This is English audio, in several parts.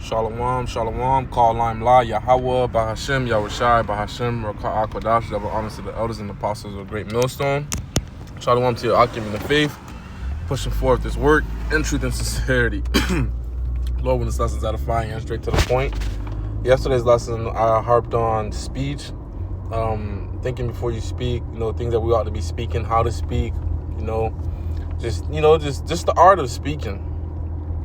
Shalom, shalom, call Lime La, Yahweh, Bahashem, Yahushai, Bahashem, Rakah Akwadash, double honors to the elders and apostles of Great Millstone. Shalom to your Akim in the faith, pushing forth this work in truth and sincerity. Lord, when this lesson's edifying and straight to the point. Yesterday's lesson, I harped on speech, thinking before you speak, things that we ought to be speaking, how to speak, just the art of speaking.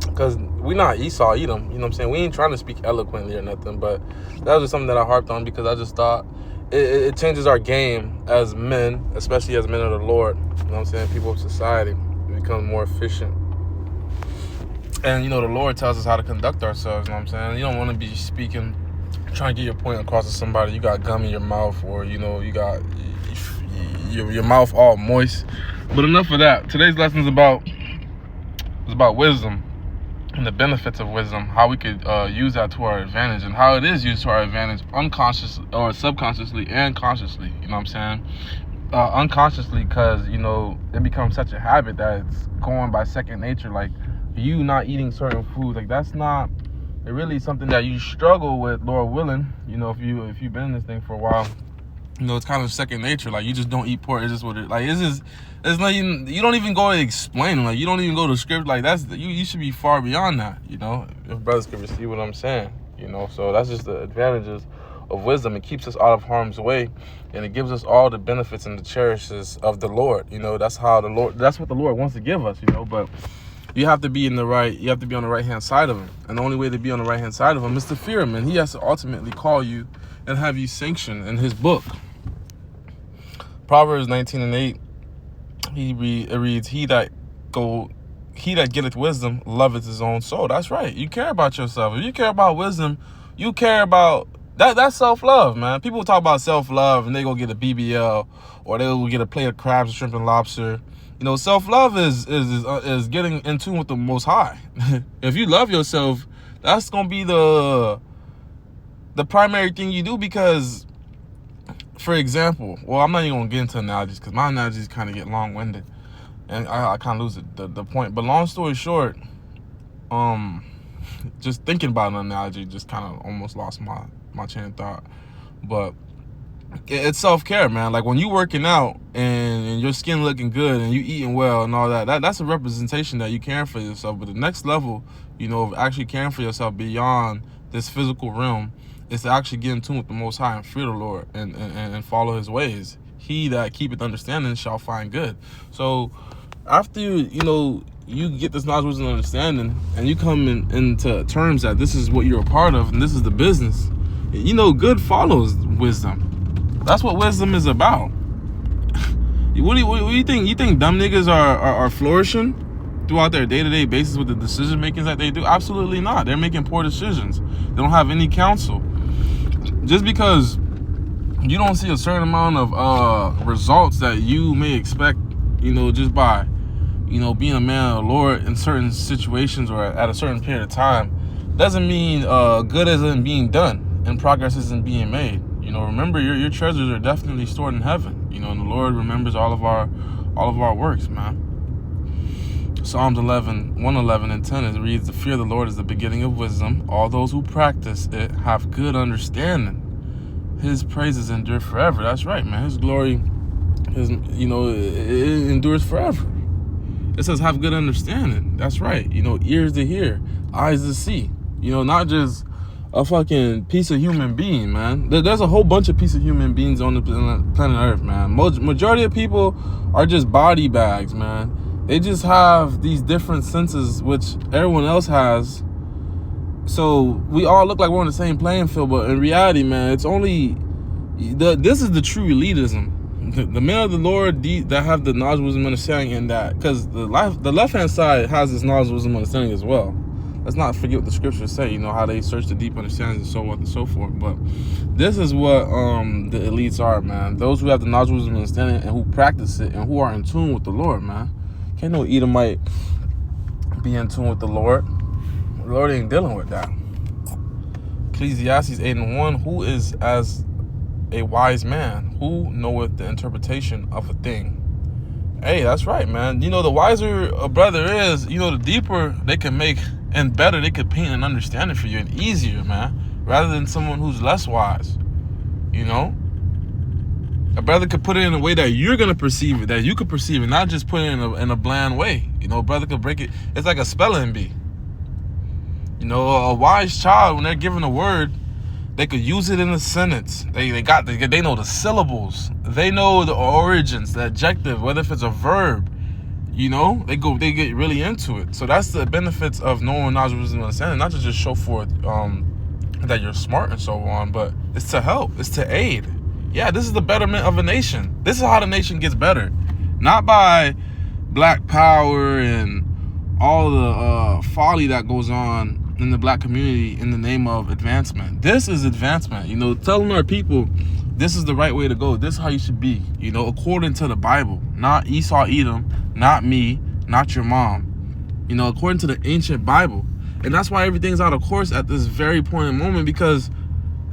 Because we not Esau, Edom, you know what I'm saying? We ain't trying to speak eloquently or nothing, but that was just something that I harped on because I just thought it changes our game as men, especially as men of the Lord, you know what I'm saying? People of society, we become more efficient. And, the Lord tells us how to conduct ourselves, you know what I'm saying? You don't want to be speaking, trying to get your point across to somebody, you got gum in your mouth, or, you got your mouth all moist. But enough of that. Today's lesson is about wisdom. And the benefits of wisdom, how we could use that to our advantage, and how it is used to our advantage unconsciously or subconsciously and consciously, you know what I'm saying? Unconsciously, because, it becomes such a habit that it's going by second nature, like you not eating certain foods, like that's not really something that you struggle with, Lord willing, if you've been in this thing for a while. It's kind of second nature. Like, you just don't eat pork. It's just what it, like, it's not even, you don't even go to explain. Like, you don't even go to script. Like, you should be far beyond that, if brothers can receive what I'm saying, So that's just the advantages of wisdom. It keeps us out of harm's way, and it gives us all the benefits and the cherishes of the Lord. That's what the Lord wants to give us, but you have to be on the right hand side of him. And the only way to be on the right hand side of him is to fear him. And he has to ultimately call you and have you sanctioned in his book. Proverbs 19:8, it reads, He that getteth wisdom loveth his own soul. That's right. You care about yourself. If you care about wisdom, you care about that. That's self-love, man. People talk about self-love and they go get a BBL, or they go get a plate of crabs, shrimp, and lobster. Self-love is getting in tune with the Most High. If you love yourself, that's gonna be the primary thing you do, because, for example, well, I'm not even going to get into analogies because my analogies kind of get long-winded and I kind of lose the point. But long story short, just thinking about an analogy just kind of almost lost my chain of thought. But it's self-care, man. Like, when you working out and your skin looking good and you eating well and all that's a representation that you caring for yourself. But the next level, of actually caring for yourself beyond this physical realm, is to actually get in tune with the Most High and fear the Lord and follow his ways. He that keepeth understanding shall find good. So after you get this knowledge, wisdom, and understanding, and you come into terms that this is what you're a part of and this is the business, good follows wisdom. That's what wisdom is about. What do you think? You think dumb niggas are flourishing throughout their day-to-day basis with the decision makings that they do? Absolutely not. They're making poor decisions. They don't have any counsel. Just because you don't see a certain amount of results that you may expect, just by, being a man of the Lord in certain situations or at a certain period of time, doesn't mean good isn't being done and progress isn't being made. Remember, your treasures are definitely stored in heaven. And the Lord remembers all of our works, man. Psalms 111 and 10, it reads, The fear of the Lord is the beginning of wisdom. All those who practice it have good understanding. His praises endure forever. That's right, man. His glory, it endures forever. It says have good understanding. That's right. Ears to hear, eyes to see. Not just a fucking piece of human being, man. There's a whole bunch of piece of human beings on the planet Earth, man. Majority of people are just body bags, man. They just have these different senses, which everyone else has. So we all look like we're on the same playing field, but in reality, man, it's only this is the true elitism. The men of the Lord that have the knowledge, wisdom, understanding in that, because the left-hand side has this knowledge, wisdom, understanding as well. Let's not forget what the scriptures say, how they search the deep understanding and so on and so forth. But this is what the elites are, man. Those who have the knowledge, wisdom, understanding, and who practice it and who are in tune with the Lord, man. Can't no Edomite be in tune with the Lord. The Lord ain't dealing with that. Ecclesiastes 8:1, who is as a wise man? Who knoweth the interpretation of a thing? Hey, that's right, man. The wiser a brother is, the deeper they can make and better they could paint and understand it for you, and easier, man, rather than someone who's less wise. You know, a brother could put it in a way that you're gonna perceive it, that you could perceive it, not just put it in a bland way. You know, a brother could break it. It's like a spelling bee. You know, a wise child, when they're given a word, they could use it in a sentence. They know the syllables. They know the origins, the adjective, whether if it's a verb. You know, they get really into it. So that's the benefits of knowing knowledge, wisdom, and understanding. Not to just show forth that you're smart and so on, but it's to help. It's to aid. Yeah, this is the betterment of a nation. This is how the nation gets better, not by black power and all the folly that goes on in the black community in the name of advancement. This is advancement. You know, telling our people this is the right way to go. This is how you should be. You know, according to the Bible, not Esau, Edom, not me, not your mom. You know, according to the ancient Bible. And that's why everything's out of course at this very point in moment, because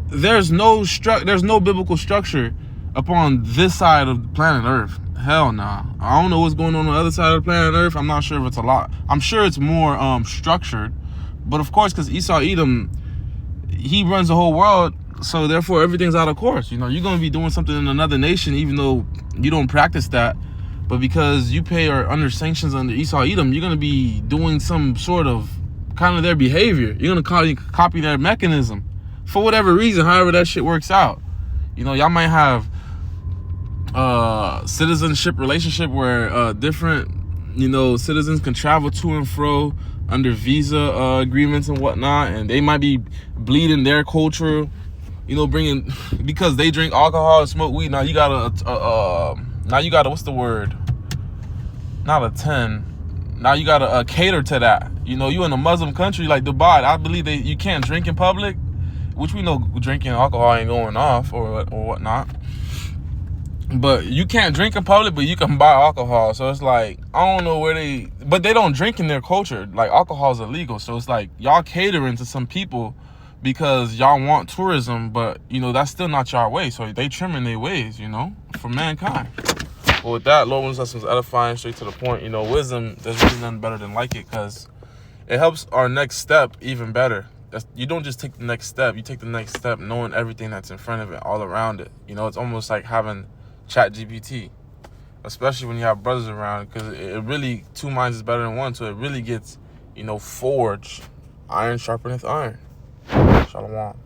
there's no biblical structure upon this side of planet Earth. Hell nah. I don't know what's going on the other side of the planet Earth. I'm not sure if it's a lot. I'm sure it's more structured. But of course, because Esau, Edom, he runs the whole world, so therefore everything's out of course. You know, you're going to be doing something in another nation, even though you don't practice that. But because you pay or under sanctions under Esau, Edom, you're going to be doing some sort of kind of their behavior. You're going to copy their mechanism for whatever reason, however that shit works out. You know, y'all might have citizenship relationship where different, you know, citizens can travel to and fro under visa agreements and whatnot, and they might be bleeding their culture, you know, bringing, because they drink alcohol and smoke weed. Now you gotta what's the word? Not attend. Now you gotta cater to that. You know, you in a Muslim country like Dubai, I believe you can't drink in public, which we know drinking alcohol ain't going off or whatnot. But you can't drink in public, but you can buy alcohol. So it's like, I don't know but they don't drink in their culture. Like, alcohol is illegal. So it's like, y'all catering to some people because y'all want tourism, but, you know, that's still not y'all way. So they trimming their ways, you know, for mankind. Well, with that, Lord willing, lessons edifying, straight to the point. You know, wisdom, there's really nothing better than like it, because it helps our next step even better. You don't just take the next step. You take the next step knowing everything that's in front of it, all around it. You know, it's almost like having ChatGPT, especially when you have brothers around, because it really, two minds is better than one, so it really gets, you know, forged. Iron sharpeneth iron. Shalom.